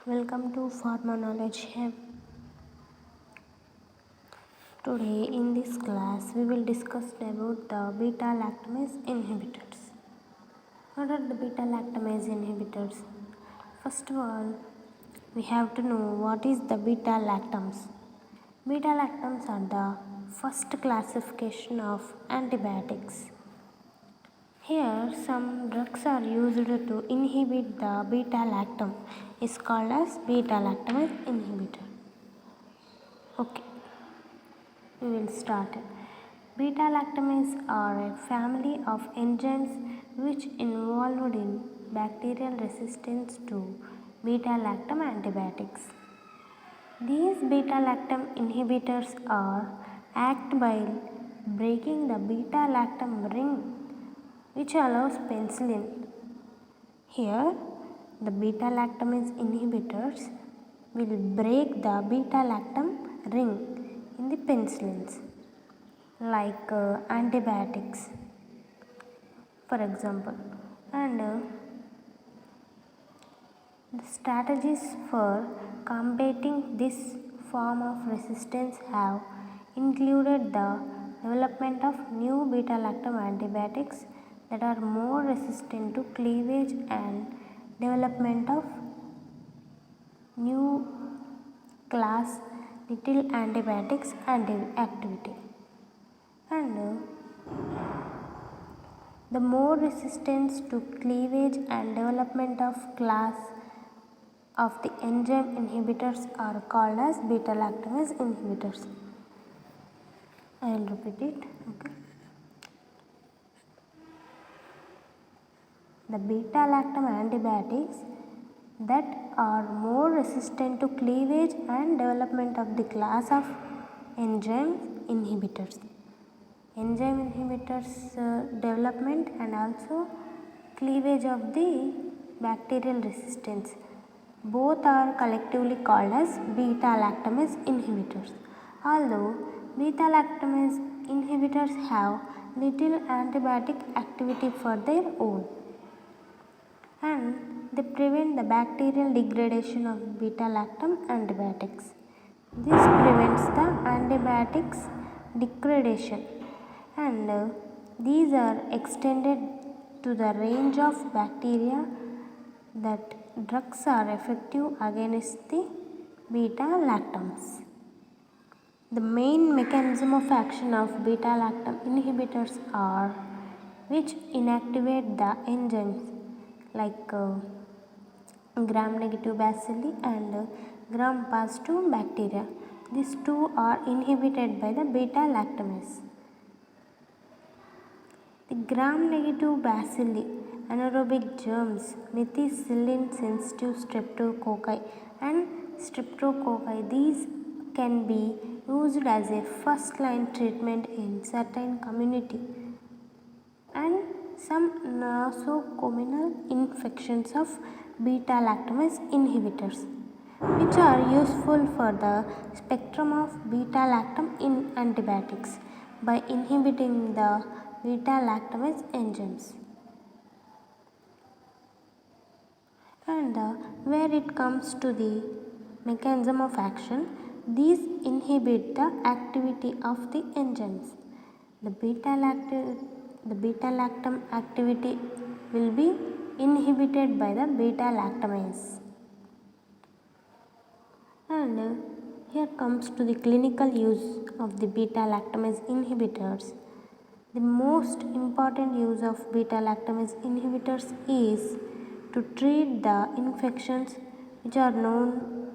Welcome to Pharma Knowledge Hub. Today in this class we will discuss about the beta lactamase inhibitors. What are the beta lactamase inhibitors? First of all, we have to know what is the beta lactams. Beta lactams are the first classification of antibiotics. Here some drugs are used to inhibit the beta lactam is called as beta lactamase inhibitor. Okay, we will start. Beta lactamase are a family of enzymes which involved in bacterial resistance to beta lactam antibiotics. These beta lactam inhibitors act by breaking the beta lactam ring which allows penicillin. Here the beta lactamase inhibitors will break the beta lactam ring in the penicillins like antibiotics for example, and the strategies for combating this form of resistance have included the development of new beta lactam antibiotics that are more resistant to cleavage and development of new class little antibiotics activity. And the more resistance to cleavage and development of class of the enzyme inhibitors are called as beta lactamase inhibitors. I will repeat it. Okay. The beta lactam antibiotics that are more resistant to cleavage and development of the class of enzyme inhibitors. Enzyme inhibitors development and also cleavage of the bacterial resistance. Both are collectively called as beta lactamase inhibitors. Although beta lactamase inhibitors have little antibiotic activity for their own, and they prevent the bacterial degradation of beta lactam antibiotics. This prevents the antibiotics degradation, and these are extended to the range of bacteria that drugs are effective against the beta lactams. The main mechanism of action of beta lactam inhibitors are which inactivate the enzymes like gram negative bacilli and gram positive bacteria. These two are inhibited by the beta lactamase. The gram negative bacilli, anaerobic germs, methicillin sensitive streptococci and streptococci, these can be used as a first line treatment in certain community and some nosocomial infections of beta lactamase inhibitors, which are useful for the spectrum of beta lactam in antibiotics by inhibiting the beta lactamase enzymes. And where it comes to the mechanism of action, these inhibit the activity of the enzymes. The beta lactam activity will be inhibited by the beta lactamase. And here comes to the clinical use of the beta lactamase inhibitors. The most important use of beta lactamase inhibitors is to treat the infections which are known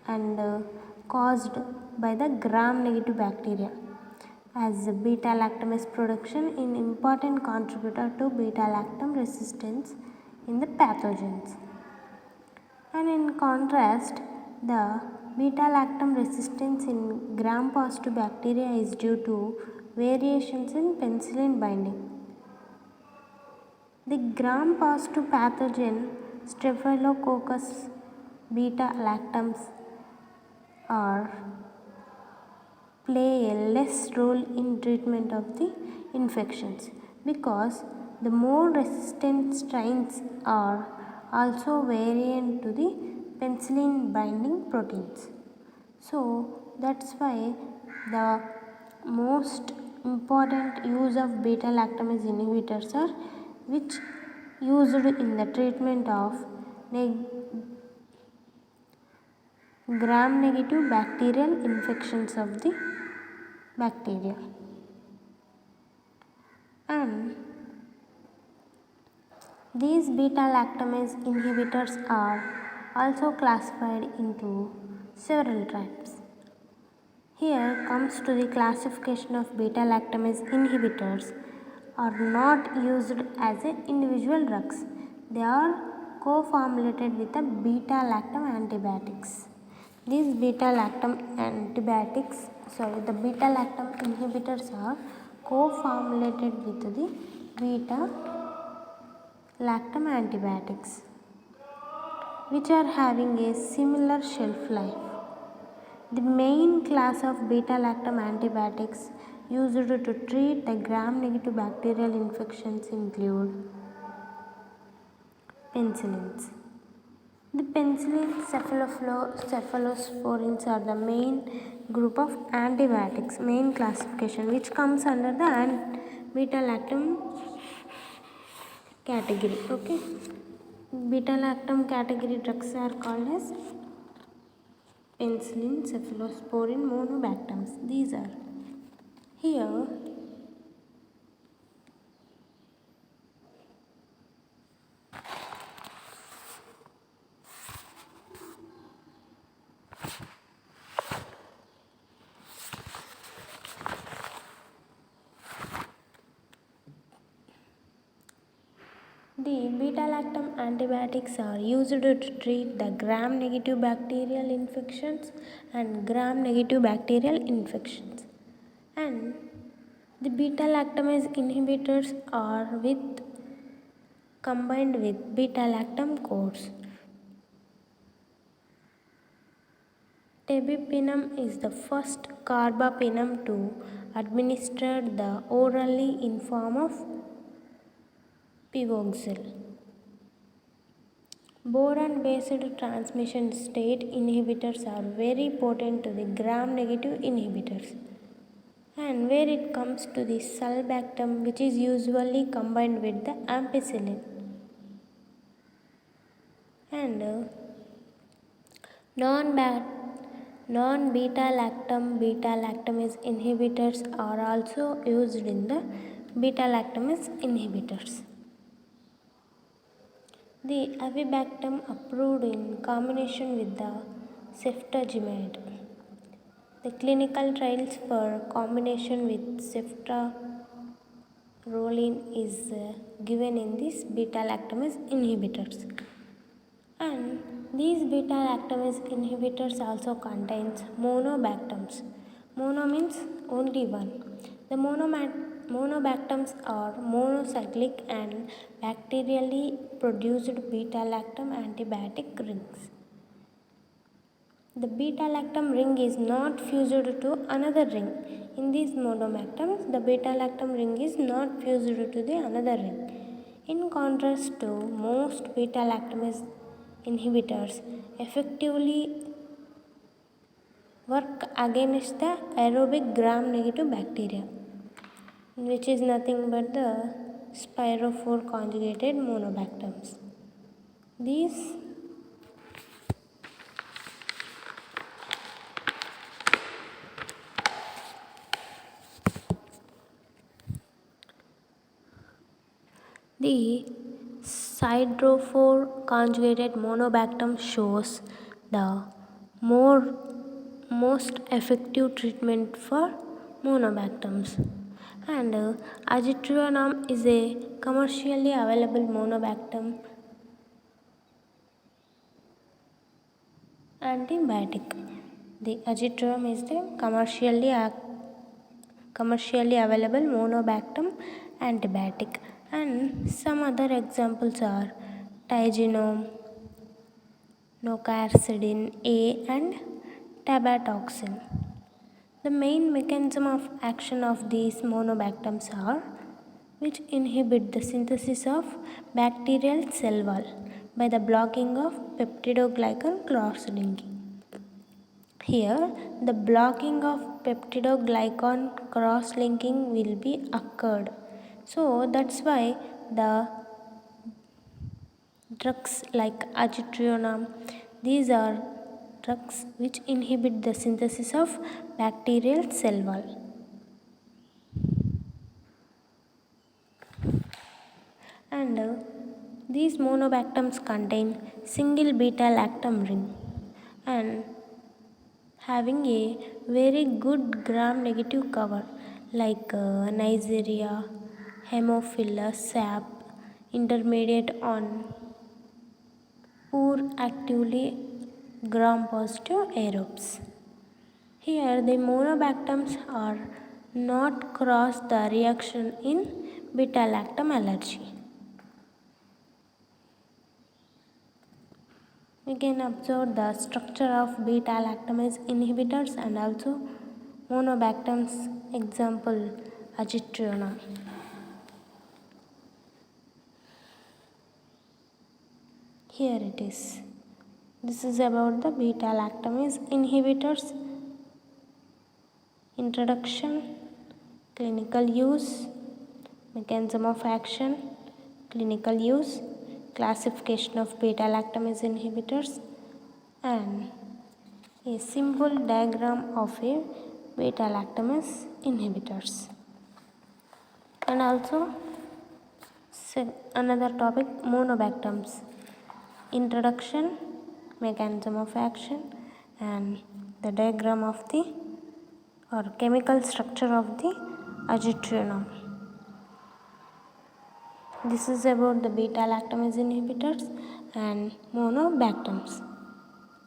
and caused by the gram negative bacteria, as beta lactamase production is an important contributor to beta lactam resistance in the pathogens. And in contrast, the beta lactam resistance in gram positive bacteria is due to variations in penicillin binding. The gram positive pathogen Staphylococcus beta lactams play a less role in treatment of the infections because the more resistant strains are also variant to the penicillin binding proteins. So that's why the most important use of beta lactamase inhibitors are which used in the treatment of gram negative bacterial infections of the bacteria. And these beta lactamase inhibitors are also classified into several types. Here comes to the classification of beta lactamase inhibitors are not used as a individual drugs. They are co-formulated with the beta lactam antibiotics. These beta lactam inhibitors are co-formulated with the beta lactam antibiotics which are having a similar shelf life. The main class of beta lactam antibiotics used to treat the gram negative bacterial infections include penicillins. The penicillin cephalosporins are the main group of antibiotics, main classification which comes under the beta lactam category. Okay, beta lactam category drugs are called as penicillin, cephalosporin, monobactams. These are here. The beta lactam antibiotics are used to treat the gram negative bacterial infections and gram negative bacterial infections. And the beta lactamase inhibitors are combined with beta lactam cores. Tebipenem is the first carbapenem to administer the orally in form of pivoxil. Boron-based transmission state inhibitors are very potent to the gram-negative inhibitors. And where it comes to the sulbactam, which is usually combined with the ampicillin. And non-beta lactamase inhibitors are also used in the beta lactamase inhibitors. The avibactam approved in combination with the ceftazimide. The clinical trials for combination with ceftaroline is given in these beta lactamase inhibitors. And these beta lactamase inhibitors also contains monobactams. Mono means only one. The monobactams are monocyclic and bacterially produced beta lactam antibiotic rings. The beta lactam ring is not fused to another ring. In these monobactams, the beta lactam ring is not fused to the another ring. In contrast to most beta lactamase inhibitors effectively work against the aerobic gram negative bacteria, which is nothing but the spirophore conjugated monobactams. The siderophore conjugated monobactam shows the most effective treatment for monobactams. And azithromycin is a commercially available monobactam antibiotic. The azithromycin is the commercially available monobactam antibiotic. And some other examples are tigenom, nocarcidin A and tabatoxin. The main mechanism of action of these monobactams are which inhibit the synthesis of bacterial cell wall, by the blocking of peptidoglycan cross-linking. Here, the blocking of peptidoglycan cross-linking will be occurred. So that's why the drugs like azithromycin, these are drugs which inhibit the synthesis of bacterial cell wall. And these monobactams contain single beta lactam ring and having a very good gram negative cover like Neisseria, Haemophilus sap, intermediate on poor actively gram positive aerobes. Here the monobactams are not cross the reaction in beta lactam allergy. We can observe the structure of beta lactamase inhibitors and also monobactams, example azithromycin. Here it is. This is about the beta lactamase inhibitors. Introduction, clinical use, mechanism of action, clinical use, classification of beta lactamase inhibitors, and a simple diagram of a beta lactamase inhibitors. And also another topic, monobactams. Introduction, mechanism of action, and the diagram of the or chemical structure of the azithromycin. This is about the beta lactamase inhibitors and monobactams.